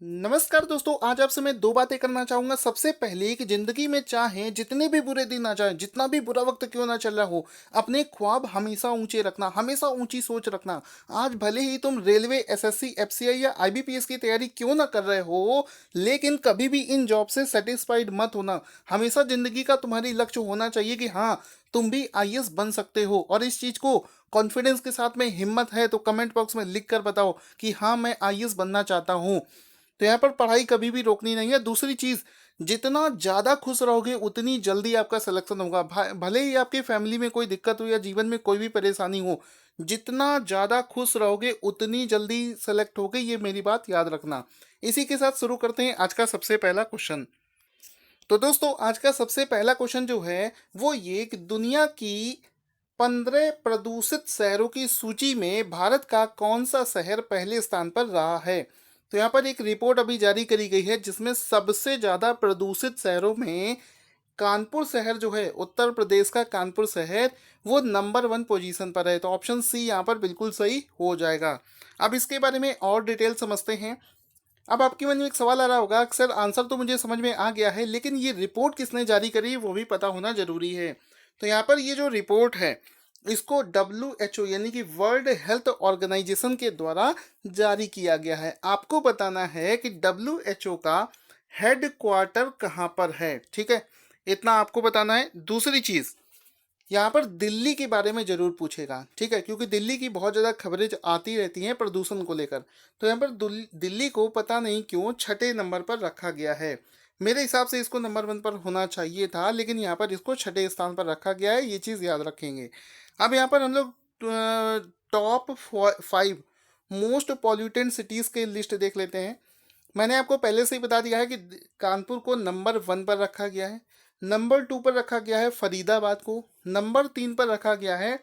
नमस्कार दोस्तों, आज आपसे मैं दो बातें करना चाहूँगा। सबसे पहले कि ज़िंदगी में चाहे जितने भी बुरे दिन आ जाएँ, जितना भी बुरा वक़्त क्यों ना चल रहा हो, अपने ख्वाब हमेशा ऊँचे रखना, हमेशा ऊँची सोच रखना। आज भले ही तुम रेलवे, एसएससी, एफसीआई या आईबीपीएस की तैयारी क्यों ना कर रहे हो, लेकिन कभी भी इन जॉब से सैटिस्फाइड मत होना। हमेशा ज़िंदगी का तुम्हारी लक्ष्य होना चाहिए कि हाँ, तुम भी आईएएस बन सकते हो और इस चीज़ को कॉन्फिडेंस के साथ में हिम्मत है तो कमेंट बॉक्स में लिख कर बताओ कि हाँ, मैं आईएएस बनना चाहता हूँ। तो यहाँ पर पढ़ाई कभी भी रोकनी नहीं है। दूसरी चीज़, जितना ज़्यादा खुश रहोगे उतनी जल्दी आपका सिलेक्शन होगा। भले ही आपकी फैमिली में कोई दिक्कत हो या जीवन में कोई भी परेशानी हो, जितना ज़्यादा खुश रहोगे उतनी जल्दी सेलेक्ट होगे, ये मेरी बात याद रखना। इसी के साथ शुरू करते हैं आज का सबसे पहला क्वेश्चन। तो दोस्तों, आज का सबसे पहला क्वेश्चन जो है वो ये कि दुनिया की 15 प्रदूषित शहरों की सूची में भारत का कौन सा शहर पहले स्थान पर रहा है। तो यहाँ पर एक रिपोर्ट अभी जारी करी गई है जिसमें सबसे ज़्यादा प्रदूषित शहरों में कानपुर शहर जो है, उत्तर प्रदेश का कानपुर शहर, वो नंबर 1 पोजीशन पर है। तो ऑप्शन सी यहाँ पर बिल्कुल सही हो जाएगा। अब इसके बारे में और डिटेल समझते हैं। अब आपके मन में एक सवाल आ रहा होगा, अक्सर आंसर तो मुझे समझ में आ गया है, लेकिन ये रिपोर्ट किसने जारी करी है वो भी पता होना जरूरी है। तो यहाँ पर ये जो रिपोर्ट है, इसको WHO यानी कि वर्ल्ड हेल्थ ऑर्गेनाइजेशन के द्वारा जारी किया गया है। आपको बताना है कि WHO का हेड क्वार्टर कहाँ पर है, ठीक है, इतना आपको बताना है। दूसरी चीज़, यहाँ पर दिल्ली के बारे में जरूर पूछेगा, ठीक है, क्योंकि दिल्ली की बहुत ज़्यादा खबरें आती रहती हैं प्रदूषण को लेकर। तो यहाँ पर दिल्ली को पता नहीं क्यों छठे नंबर पर रखा गया है। मेरे हिसाब से इसको नंबर 1 पर होना चाहिए था, लेकिन यहाँ पर इसको छठे स्थान पर रखा गया है, ये चीज़ याद रखेंगे। अब यहाँ पर हम लोग टॉप 5 मोस्ट पॉल्यूटेंट सिटीज़ के लिस्ट देख लेते हैं। मैंने आपको पहले से ही बता दिया है कि कानपुर को नंबर 1 पर रखा गया है। नंबर 2 पर रखा गया है फरीदाबाद को। नंबर 3 पर रखा गया है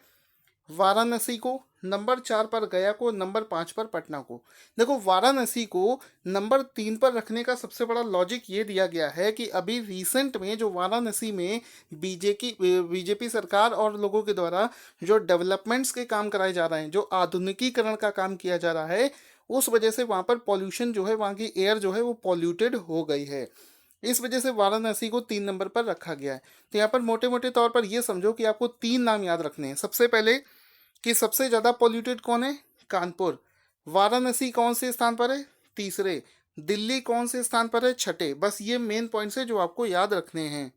वाराणसी को। नंबर 4 पर गया को। नंबर 5 पर पटना को। देखो, वाराणसी को नंबर 3 पर रखने का सबसे बड़ा लॉजिक ये दिया गया है कि अभी रिसेंट में जो वाराणसी में बीजेपी सरकार और लोगों के द्वारा जो डेवलपमेंट्स के काम कराए जा रहे हैं, जो आधुनिकीकरण का काम किया जा रहा है, उस वजह से वहाँ पर पॉल्यूशन जो है, वहाँ की एयर जो है वो पॉल्यूटेड हो गई है। इस वजह से वाराणसी को 3 नंबर पर रखा गया है। तो यहाँ पर मोटे मोटे तौर पर ये समझो कि आपको 3 नाम याद रखने हैं। सबसे पहले कि सबसे ज़्यादा पॉल्यूटेड कौन है, कानपुर। वाराणसी कौन से स्थान पर है, तीसरे। दिल्ली कौन से स्थान पर है, छठे। बस ये मेन पॉइंट्स है जो आपको याद रखने हैं,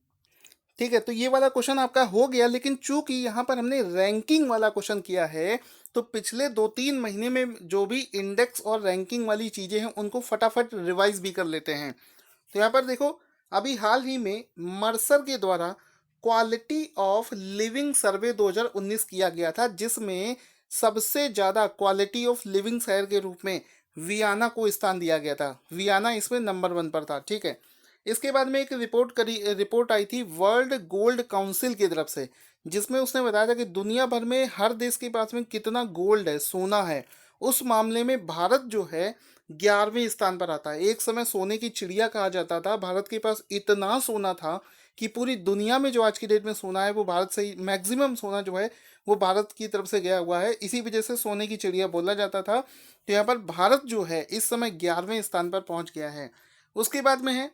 ठीक है। तो ये वाला क्वेश्चन आपका हो गया, लेकिन चूंकि यहाँ पर हमने रैंकिंग वाला क्वेश्चन किया है, तो पिछले 2-3 महीने में जो भी इंडेक्स और रैंकिंग वाली चीज़ें हैं उनको फटाफट रिवाइज भी कर लेते हैं। तो यहाँ पर देखो, अभी हाल ही में मर्सर के द्वारा क्वालिटी ऑफ लिविंग सर्वे 2019 किया गया था, जिसमें सबसे ज़्यादा क्वालिटी ऑफ लिविंग शहर के रूप में वियना को स्थान दिया गया था। वियना इसमें नंबर 1 पर था, ठीक है। इसके बाद में एक रिपोर्ट आई थी वर्ल्ड गोल्ड काउंसिल की तरफ से, जिसमें उसने बताया था कि दुनिया भर में हर देश के पास में कितना गोल्ड है, सोना है। उस मामले में भारत जो है 11वें स्थान पर आता है। एक समय सोने की चिड़िया कहा जाता था। भारत के पास इतना सोना था कि पूरी दुनिया में जो आज की डेट में सोना है वो भारत से ही, मैक्सिमम सोना जो है वो भारत की तरफ से गया हुआ है। इसी वजह से सोने की चिड़िया बोला जाता था। तो यहाँ पर भारत जो है इस समय 11वें स्थान पर पहुँच गया है। उसके बाद में है,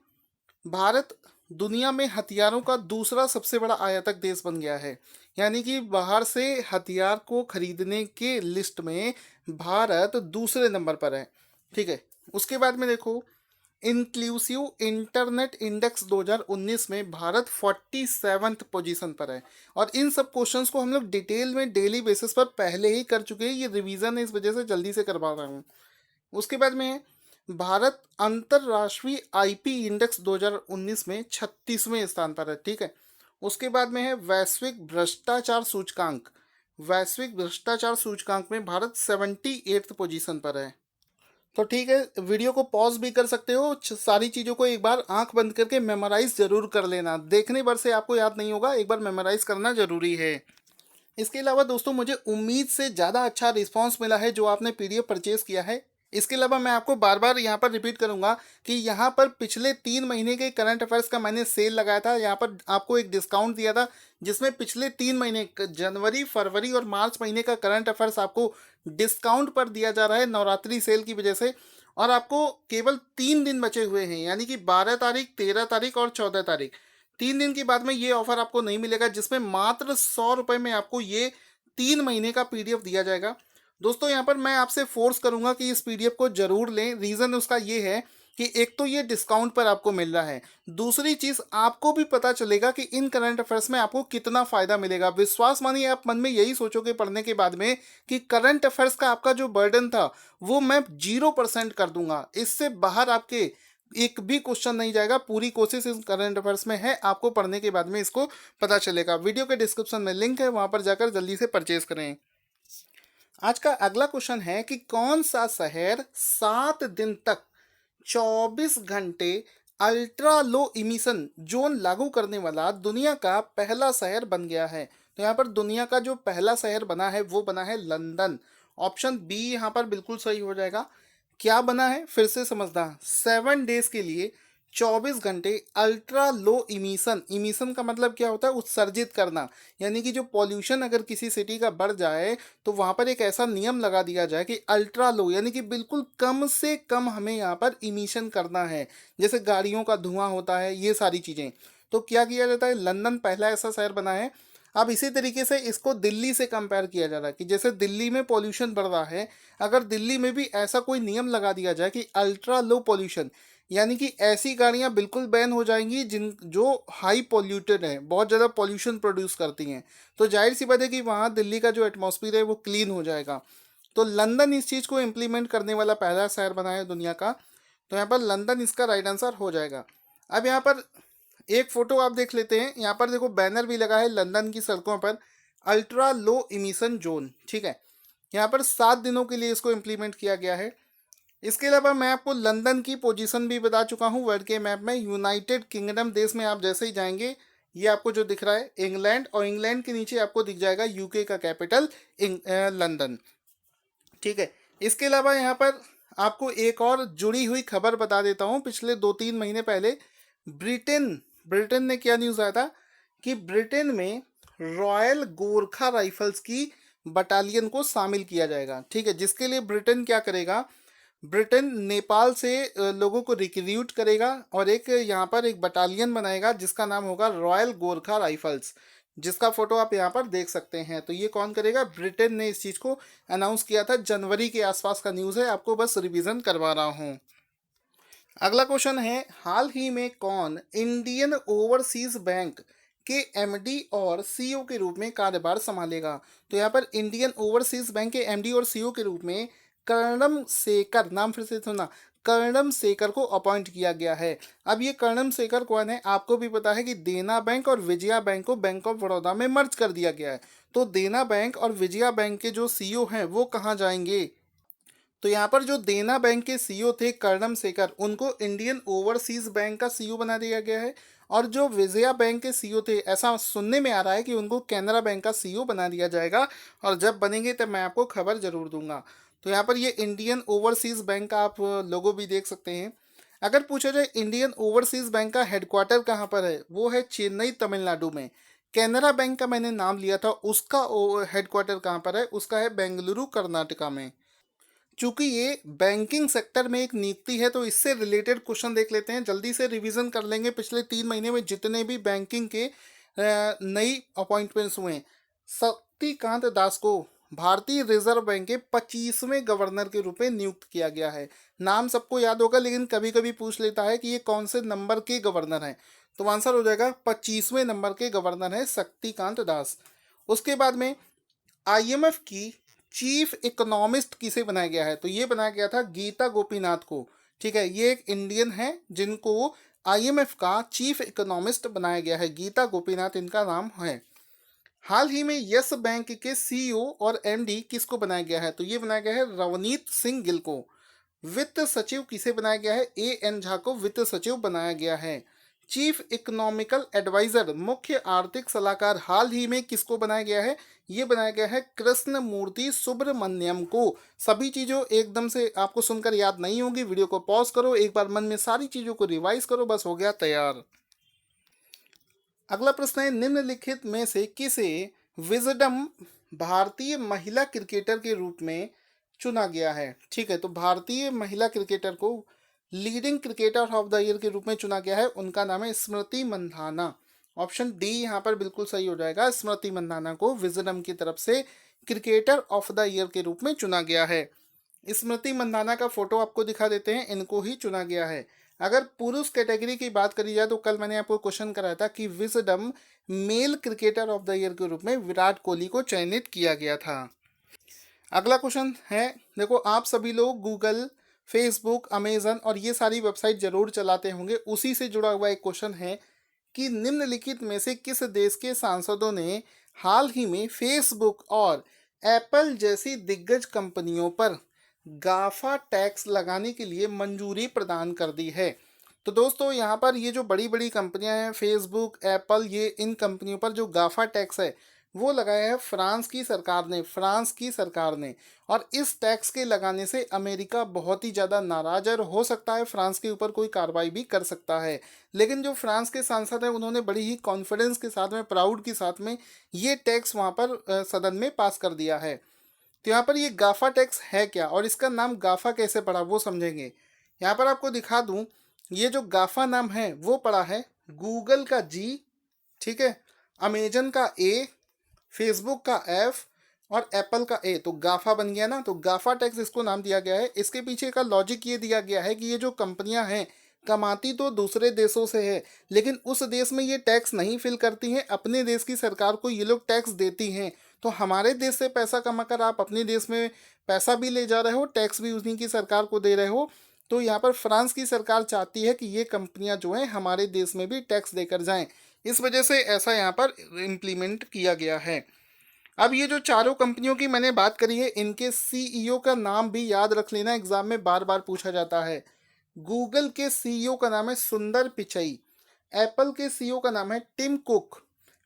भारत दुनिया में हथियारों का दूसरा सबसे बड़ा आयातक देश बन गया है। यानी कि बाहर से हथियार को खरीदने के लिस्ट में भारत दूसरे नंबर पर है, ठीक है। उसके बाद में देखो, इंक्लूसिव इंटरनेट इंडेक्स 2019 में भारत 47th पोजीशन पर है। और इन सब क्वेश्चंस को हम लोग डिटेल में डेली बेसिस पर पहले ही कर चुके हैं। ये रिवीजन है, इस वजह से जल्दी से करवा रहा हूँ। उसके बाद में है, भारत अंतरराष्ट्रीय आईपी इंडेक्स 2019 में 36वें स्थान पर है, ठीक है। उसके बाद में है वैश्विक भ्रष्टाचार सूचकांक। वैश्विक भ्रष्टाचार सूचकांक में भारत 78th पोजीशन पर है। तो ठीक है, वीडियो को पॉज भी कर सकते हो। सारी चीज़ों को एक बार आंख बंद करके मेमोराइज जरूर कर लेना। देखने भर से आपको याद नहीं होगा, एक बार मेमोराइज करना जरूरी है। इसके अलावा दोस्तों, मुझे उम्मीद से ज़्यादा अच्छा रिस्पांस मिला है जो आपने पीडीएफ परचेज किया है। इसके अलावा मैं आपको बार बार यहाँ पर रिपीट करूँगा कि यहाँ पर पिछले 3 महीने के करंट अफेयर्स का मैंने सेल लगाया था। यहाँ पर आपको एक डिस्काउंट दिया था जिसमें पिछले 3 महीने जनवरी, फरवरी और मार्च महीने का करंट अफेयर्स आपको डिस्काउंट पर दिया जा रहा है नवरात्रि सेल की वजह से। और आपको केवल 3 दिन बचे हुए हैं, यानी कि 12 तारीख, 13 तारीख और 14 तारीख। 3 दिन के बाद में ये ऑफर आपको नहीं मिलेगा, जिसमें मात्र 100 रुपये में आपको ये 3 महीने का पीडीएफ दिया जाएगा। दोस्तों यहाँ पर मैं आपसे फोर्स करूंगा कि इस पीडीएफ को जरूर लें। रीजन उसका ये है कि एक तो ये डिस्काउंट पर आपको मिल रहा है, दूसरी चीज आपको भी पता चलेगा कि इन करंट अफेयर्स में आपको कितना फायदा मिलेगा। विश्वास मानिए, आप मन में यही सोचोगे पढ़ने के बाद में कि करंट अफेयर्स का आपका जो बर्डन था वो मैं 0% कर दूंगा, इससे बाहर आपके एक भी क्वेश्चन नहीं जाएगा। पूरी कोशिश इस करंट अफेयर्स में है, आपको पढ़ने के बाद में इसको पता चलेगा। वीडियो के डिस्क्रिप्शन में लिंक है, वहां पर जाकर जल्दी से परचेज करें। आज का अगला क्वेश्चन है कि कौन सा शहर 7 दिन तक 24 घंटे अल्ट्रा लो इमिशन जोन लागू करने वाला दुनिया का पहला शहर बन गया है? तो यहाँ पर दुनिया का जो पहला शहर बना है वो बना है लंदन। ऑप्शन बी यहाँ पर बिल्कुल सही हो जाएगा। क्या बना है फिर से समझना। 7 डेज के लिए 24 घंटे अल्ट्रा लो इमिशन, इमिशन का मतलब क्या होता है, उत्सर्जित करना। यानी कि जो पॉल्यूशन अगर किसी सिटी का बढ़ जाए तो वहां पर एक ऐसा नियम लगा दिया जाए कि अल्ट्रा लो यानी कि बिल्कुल कम से कम हमें यहाँ पर इमिशन करना है। जैसे गाड़ियों का धुआं होता है, ये सारी चीजें। तो क्या किया जाता है, लंदन पहला ऐसा शहर बना है। अब इसी तरीके से इसको दिल्ली से कंपेयर किया जा रहा है कि जैसे दिल्ली में पॉल्यूशन बढ़ रहा है, अगर दिल्ली में भी ऐसा कोई नियम लगा दिया जाए कि अल्ट्रा लो पॉल्यूशन, यानी कि ऐसी गाड़ियां बिल्कुल बैन हो जाएंगी जिन जो हाई पॉल्यूटेड है, बहुत ज़्यादा पॉल्यूशन प्रोड्यूस करती हैं, तो जाहिर सी बात है कि वहाँ दिल्ली का जो एटमॉस्फेयर है वो क्लीन हो जाएगा। तो लंदन इस चीज़ को इम्प्लीमेंट करने वाला पहला शहर बना है दुनिया का। तो यहाँ पर लंदन इसका राइट आंसर हो जाएगा। अब यहाँ पर एक फोटो आप देख लेते हैं। यहाँ पर देखो बैनर भी लगा है लंदन की सड़कों पर, अल्ट्रा लो इमिशन जोन। ठीक है, यहाँ पर 7 दिनों के लिए इसको इम्प्लीमेंट किया गया है। इसके अलावा मैं आपको लंदन की पोजीशन भी बता चुका हूँ वर्ल्ड के मैप में। यूनाइटेड किंगडम देश में आप जैसे ही जाएंगे, ये आपको जो दिख रहा है इंग्लैंड, और इंग्लैंड के नीचे आपको दिख जाएगा यूके का कैपिटल लंदन। ठीक है, इसके अलावा यहाँ पर आपको एक और जुड़ी हुई खबर बता देता हूँ। पिछले 2-3 महीने पहले ब्रिटेन ब्रिटेन ने क्या न्यूज़ आया था कि ब्रिटेन में रॉयल गोरखा राइफल्स की बटालियन को शामिल किया जाएगा। ठीक है, जिसके लिए ब्रिटेन क्या करेगा, ब्रिटेन नेपाल से लोगों को रिक्रूट करेगा और एक यहाँ पर एक बटालियन बनाएगा जिसका नाम होगा रॉयल गोरखा राइफल्स, जिसका फोटो आप यहाँ पर देख सकते हैं। तो ये कौन करेगा, ब्रिटेन ने इस चीज़ को अनाउंस किया था। जनवरी के आसपास का न्यूज़ है, आपको बस रिवीजन करवा रहा हूँ। अगला क्वेश्चन है, हाल ही में कौन इंडियन ओवरसीज बैंक के एमडी और सीईओ के रूप में कार्यभार संभालेगा? तो यहाँ पर इंडियन ओवरसीज बैंक के एमडी और सीईओ के रूप में कर्णम शेखर, नाम फिर से सुना, कर्णम शेखर को अपॉइंट किया गया है। अब ये कर्णम शेखर कौन है, आपको भी पता है कि देना बैंक और विजया बैंक को बैंक ऑफ बड़ौदा में मर्ज कर दिया गया है। तो देना बैंक और विजया बैंक के जो सीईओ हैं वो कहाँ जाएंगे? तो यहाँ पर जो देना बैंक के सीईओ थे कर्णम शेखर, उनको इंडियन ओवरसीज बैंक का सीईओ बना दिया गया है। और जो विजया बैंक के सीईओ थे, ऐसा सुनने में आ रहा है कि उनको कैनरा बैंक का सीईओ बना दिया जाएगा, और जब बनेंगे तब मैं आपको खबर जरूर दूंगा। तो यहाँ पर ये इंडियन ओवरसीज बैंक का आप लोगो भी देख सकते हैं। अगर पूछा जाए इंडियन ओवरसीज बैंक का हेडक्वार्टर कहाँ पर है, वो है चेन्नई तमिलनाडु में। कैनरा बैंक का मैंने नाम लिया था, उसका हेडक्वार्टर कहाँ पर है, उसका है बेंगलुरु कर्नाटका में। चूंकि ये बैंकिंग सेक्टर में एक नियुक्ति है तो इससे रिलेटेड क्वेश्चन देख लेते हैं, जल्दी से रिवीजन कर लेंगे। पिछले 3 महीने में जितने भी बैंकिंग के नई अपॉइंटमेंट्स हुए हैं, शक्तिकांत दास को भारतीय रिजर्व बैंक के 25वें गवर्नर के रूप में नियुक्त किया गया है। नाम सबको याद होगा, लेकिन कभी कभी पूछ लेता है कि ये कौन से नंबर के गवर्नर हैं, तो आंसर हो जाएगा 25वें नंबर के गवर्नर है शक्तिकांत दास। उसके बाद में आईएमएफ की चीफ इकोनॉमिस्ट किसे बनाया गया है, तो ये बनाया गया था गीता गोपीनाथ को। ठीक है, ये एक इंडियन है जिनको आईएमएफ का चीफ इकोनॉमिस्ट बनाया गया है, गीता गोपीनाथ इनका नाम है। हाल ही में यस बैंक के सीईओ और एमडी किसको बनाया गया है, तो ये बनाया गया है रवनीत सिंह गिल को। वित्त सचिव किसे बनाया गया है, ए एन झा को वित्त सचिव बनाया गया है। चीफ इकोनॉमिकल एडवाइजर, मुख्य आर्थिक सलाहकार, हाल ही में किसको बनाया गया है, ये बनाया गया है कृष्ण मूर्ति सुब्रमण्यम को। सभी चीज़ों एकदम से आपको सुनकर याद नहीं होगी, वीडियो को पॉज करो, एक बार मन में सारी चीज़ों को रिवाइज करो, बस हो गया तैयार। अगला प्रश्न है, निम्नलिखित में से किसे विजडम भारतीय महिला क्रिकेटर के रूप में चुना गया है। ठीक है, तो भारतीय महिला क्रिकेटर को leading cricketer of the year के रूप में चुना गया है, उनका नाम है स्मृति मंधाना। ऑप्शन डी यहाँ पर बिल्कुल सही हो जाएगा। स्मृति मंधाना को विजडम की तरफ से क्रिकेटर ऑफ द ईयर के रूप में चुना गया है। स्मृति मंधाना का फोटो आपको दिखा देते हैं, इनको ही चुना गया है। अगर पुरुष कैटेगरी की बात करी जाए तो कल मैंने आपको क्वेश्चन कराया था कि wisdom male cricketer of the year के रूप में विराट कोहली को चयनित किया गया था। अगला क्वेश्चन है, देखो आप सभी लोग गूगल, फेसबुक, अमेजन और ये सारी वेबसाइट जरूर चलाते होंगे, उसी से जुड़ा हुआ एक क्वेश्चन है कि निम्नलिखित में से किस देश के सांसदों ने हाल ही में फेसबुक और एप्पल जैसी दिग्गज कंपनियों पर गाफा टैक्स लगाने के लिए मंजूरी प्रदान कर दी है। तो दोस्तों यहाँ पर ये जो बड़ी बड़ी कंपनियां हैं, फेसबुक, एप्पल, ये इन कंपनियों पर जो गाफा टैक्स है वो लगाया है फ्रांस की सरकार ने, फ्रांस की सरकार ने। और इस टैक्स के लगाने से अमेरिका बहुत ही ज़्यादा नाराज है और हो सकता है फ्रांस के ऊपर कोई कार्रवाई भी कर सकता है। लेकिन जो फ्रांस के सांसद हैं उन्होंने बड़ी ही कॉन्फिडेंस के साथ में, प्राउड के साथ में ये टैक्स वहाँ पर सदन में पास कर दिया है। तो यहाँ पर ये गाफा टैक्स है क्या और इसका नाम गाफा कैसे पड़ा वो समझेंगे। यहाँ पर आपको दिखा दूँ, ये जो गाफा नाम है वो पड़ा है गूगल का जी, ठीक है, अमेजन का ए, फेसबुक का एफ और एप्पल का ए, तो गाफा बन गया ना। तो गाफा टैक्स इसको नाम दिया गया है। इसके पीछे का लॉजिक ये दिया गया है कि ये जो कंपनियां हैं कमाती तो दूसरे देशों से है, लेकिन उस देश में ये टैक्स नहीं फिल करती हैं, अपने देश की सरकार को ये लोग टैक्स देती हैं। तो हमारे देश से पैसा कमाकर आप अपने देश में पैसा भी ले जा रहे हो, टैक्स भी उन्हीं की सरकार को दे रहे हो। तो यहाँ पर फ्रांस की सरकार चाहती है कि ये कंपनियां जो हैं हमारे देश में भी टैक्स देकर जाएं, इस वजह से ऐसा यहाँ पर इम्प्लीमेंट किया गया है। अब ये जो चारों कंपनियों की मैंने बात करी है, इनके सीईओ का नाम भी याद रख लेना, एग्जाम में बार बार पूछा जाता है। गूगल के सीईओ का नाम है सुंदर पिचई, एप्पल के सीईओ का नाम है टिम कुक,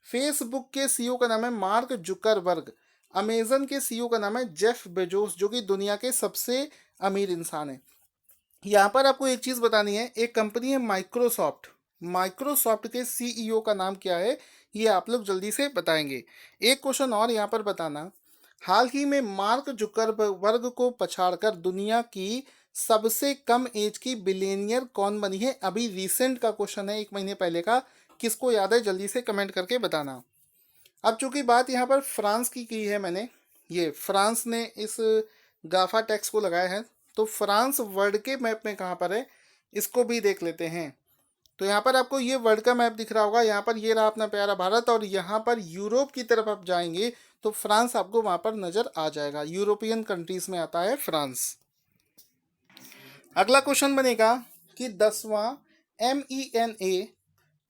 फेसबुक के सीईओ का नाम है मार्क जुकरबर्ग, अमेजन के सीईओ का नाम है जेफ बेजोस, जो कि दुनिया के सबसे अमीर इंसान है। यहाँ पर आपको एक चीज़ बतानी है, एक कंपनी है माइक्रोसॉफ्ट, माइक्रोसॉफ्ट के सीईओ का नाम क्या है ये आप लोग जल्दी से बताएंगे। एक क्वेश्चन और यहाँ पर बताना, हाल ही में मार्क जुकरबर्ग को पछाड़कर दुनिया की सबसे कम एज की बिलियनियर कौन बनी है? अभी रिसेंट का क्वेश्चन है, 1 महीने पहले का। किसको याद है जल्दी से कमेंट करके बताना। अब चूंकि बात यहाँ पर फ्रांस की है मैंने, ये फ्रांस ने इस गाफा टैक्स को लगाया है, तो फ्रांस वर्ल्ड के मैप में कहाँ पर है इसको भी देख लेते हैं। तो यहाँ पर आपको ये वर्ल्ड का मैप दिख रहा होगा, यहाँ पर ये रहा अपना प्यारा भारत, और यहाँ पर यूरोप की तरफ आप जाएंगे तो फ्रांस आपको वहाँ पर नज़र आ जाएगा। यूरोपियन कंट्रीज में आता है फ्रांस। अगला क्वेश्चन बनेगा कि 10वां MENA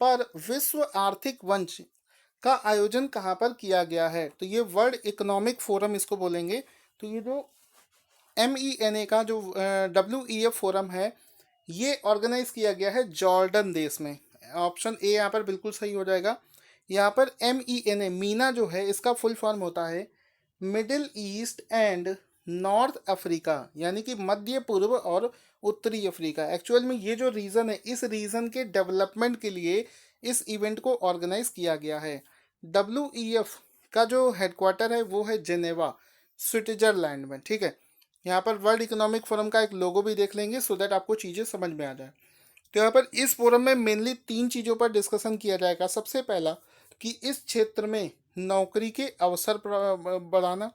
पर विश्व आर्थिक मंच का आयोजन कहाँ पर किया गया है? तो ये वर्ल्ड इकोनॉमिक फोरम इसको बोलेंगे। तो ये जो MENA का जो WEF फोरम है ये ऑर्गेनाइज किया गया है जॉर्डन देश में। ऑप्शन ए यहाँ पर बिल्कुल सही हो जाएगा। यहाँ पर MENA, मीना जो है इसका फुल फॉर्म होता है middle east and north Africa, यानी कि मध्य पूर्व और उत्तरी अफ्रीका। एक्चुअल में ये जो रीजन है, इस रीजन के डेवलपमेंट के लिए इस इवेंट को ऑर्गेनाइज किया गया है। WEF का जो हेडक्वार्टर है वो है जेनेवा, स्विट्जरलैंड में। ठीक है, यहाँ पर वर्ल्ड इकोनॉमिक फोरम का एक लोगो भी देख लेंगे सो दैट आपको चीज़ें समझ में आ जाए। तो यहाँ पर इस फोरम में मेनली 3 चीज़ों पर डिस्कशन किया जाएगा। सबसे पहला कि इस क्षेत्र में नौकरी के अवसर बढ़ाना,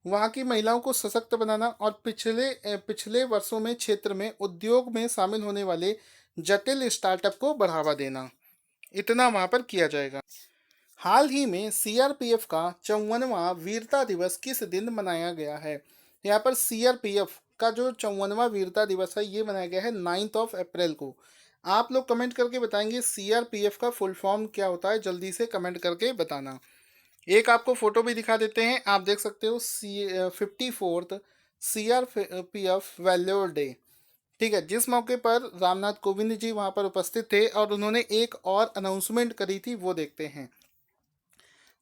वहाँ की महिलाओं को सशक्त बनाना और पिछले वर्षों में क्षेत्र में उद्योग में शामिल होने वाले जटिल स्टार्टअप को बढ़ावा देना, इतना वहाँ पर किया जाएगा। हाल ही में CRPF का 54वां वीरता दिवस किस दिन मनाया गया है? यहाँ पर CRPF का जो 54वां वीरता दिवस है ये मनाया गया है 9 अप्रैल को। आप लोग कमेंट करके बताएंगे CRPF का फुल फॉर्म क्या होता है, जल्दी से कमेंट करके बताना। एक आपको फोटो भी दिखा देते हैं, आप देख सकते हो 54th CRPF वैल्योर डे। ठीक है, जिस मौके पर रामनाथ कोविंद जी वहाँ पर उपस्थित थे और उन्होंने एक और अनाउंसमेंट करी थी, वो देखते हैं।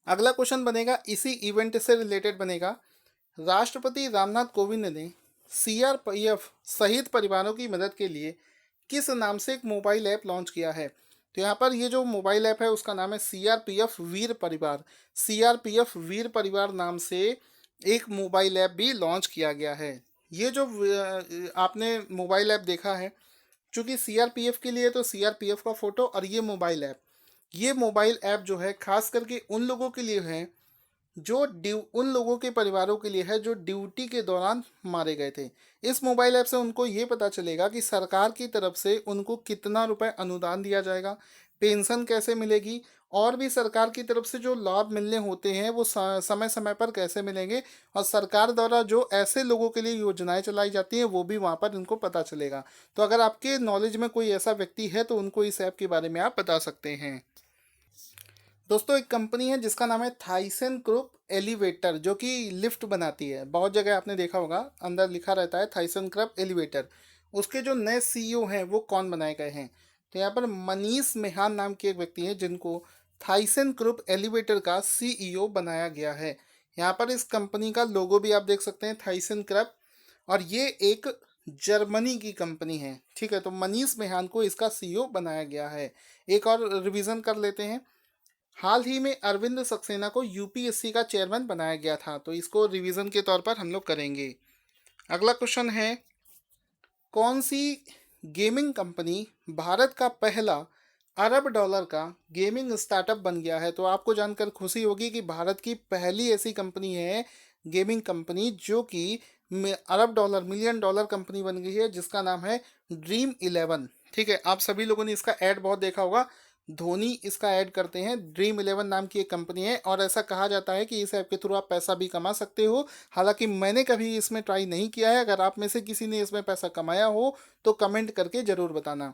अगला क्वेश्चन बनेगा इसी इवेंट से रिलेटेड बनेगा, राष्ट्रपति रामनाथ कोविंद ने CRPF सहित परिवारों की मदद के लिए किस नाम से एक मोबाइल ऐप लॉन्च किया है? तो यहाँ पर ये जो मोबाइल ऐप है उसका नाम है CRPF वीर परिवार। CRPF वीर परिवार नाम से एक मोबाइल ऐप भी लॉन्च किया गया है। ये जो आपने मोबाइल ऐप देखा है, चूँकि सीआरपीएफ के लिए तो सीआरपीएफ का फ़ोटो और ये मोबाइल ऐप जो है ख़ास करके उन लोगों के लिए है जो उन लोगों के परिवारों के लिए है जो ड्यूटी के दौरान मारे गए थे। इस मोबाइल ऐप से उनको ये पता चलेगा कि सरकार की तरफ से उनको कितना रुपए अनुदान दिया जाएगा, पेंशन कैसे मिलेगी और भी सरकार की तरफ से जो लाभ मिलने होते हैं वो समय समय पर कैसे मिलेंगे और सरकार द्वारा जो ऐसे लोगों के लिए योजनाएं चलाई जाती हैं वो भी वहाँ पर इनको पता चलेगा। तो अगर आपके नॉलेज में कोई ऐसा व्यक्ति है तो उनको इस ऐप के बारे में आप बता सकते हैं। दोस्तों, एक कंपनी है जिसका नाम है थाइसन ग्रुप एलिवेटर, जो कि लिफ्ट बनाती है। बहुत जगह आपने देखा होगा, अंदर लिखा रहता है थाइसन ग्रुप एलिवेटर। उसके जो नए सीईओ हैं वो कौन बनाए गए हैं? तो यहाँ पर मनीष मेहान नाम के एक व्यक्ति हैं जिनको थाइसन ग्रुप एलिवेटर का सीईओ बनाया गया है। यहाँ पर इस कंपनी का लोगो भी आप देख सकते हैं, थाइसन ग्रुप, और ये एक जर्मनी की कंपनी है। ठीक है, तो मनीष मेहान को इसका सीईओ बनाया गया है। एक और रिवीजन कर लेते हैं। हाल ही में अरविंद सक्सेना को यूपीएससी का चेयरमैन बनाया गया था, तो इसको रिवीजन के तौर पर हम लोग करेंगे। अगला क्वेश्चन है, कौन सी गेमिंग कंपनी भारत का पहला अरब डॉलर का गेमिंग स्टार्टअप बन गया है? तो आपको जानकर खुशी होगी कि भारत की पहली ऐसी कंपनी है, गेमिंग कंपनी, जो कि अरब डॉलर, मिलियन डॉलर कंपनी बन गई है, जिसका नाम है ड्रीम इलेवन। ठीक है, आप सभी लोगों ने इसका ऐड बहुत देखा होगा, धोनी इसका ऐड करते हैं। ड्रीम इलेवन नाम की एक कंपनी है और ऐसा कहा जाता है कि इस ऐप के थ्रू आप पैसा भी कमा सकते हो। हालांकि मैंने कभी इसमें ट्राई नहीं किया है। अगर आप में से किसी ने इसमें पैसा कमाया हो तो कमेंट करके ज़रूर बताना।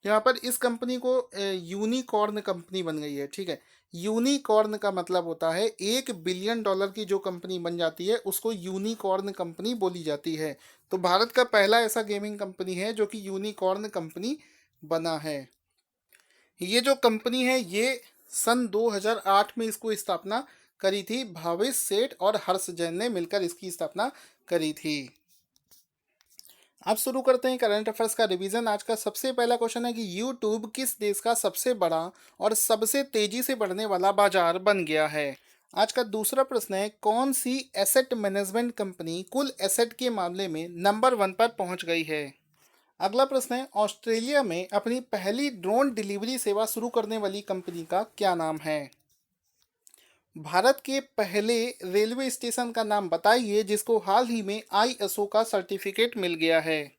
यहाँ पर इस कंपनी को यूनिकॉर्न कंपनी बन गई है। ठीक है, यूनिकॉर्न का मतलब होता है 1 बिलियन डॉलर की जो कंपनी बन जाती है उसको यूनिकॉर्न कंपनी बोली जाती है। तो भारत का पहला ऐसा गेमिंग कंपनी है जो कि यूनिकॉर्न कंपनी बना है। ये जो कंपनी है ये सन 2008 में इसको स्थापना करी थी। भावेश सेठ और हर्ष जैन ने मिलकर इसकी स्थापना करी थी। अब शुरू करते हैं करंट अफेयर्स का रिवीजन। आज का सबसे पहला क्वेश्चन है कि यूट्यूब किस देश का सबसे बड़ा और सबसे तेजी से बढ़ने वाला बाजार बन गया है? आज का दूसरा प्रश्न है, कौन सी एसेट मैनेजमेंट कंपनी कुल एसेट के मामले में नंबर 1 पर पहुंच गई है? अगला प्रश्न है, ऑस्ट्रेलिया में अपनी पहली ड्रोन डिलीवरी सेवा शुरू करने वाली कंपनी का क्या नाम है? भारत के पहले रेलवे स्टेशन का नाम बताइए जिसको हाल ही में आईएसओ का सर्टिफिकेट मिल गया है।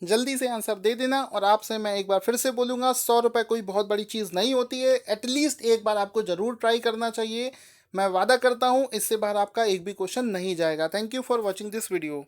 जल्दी से आंसर दे देना। और आपसे मैं एक बार फिर से बोलूँगा, 100 रुपये कोई बहुत बड़ी चीज़ नहीं होती है। एटलीस्ट एक बार आपको ज़रूर ट्राई करना चाहिए। मैं वादा करता हूँ इससे बाहर आपका एक भी क्वेश्चन नहीं जाएगा। Thank you for watching this video.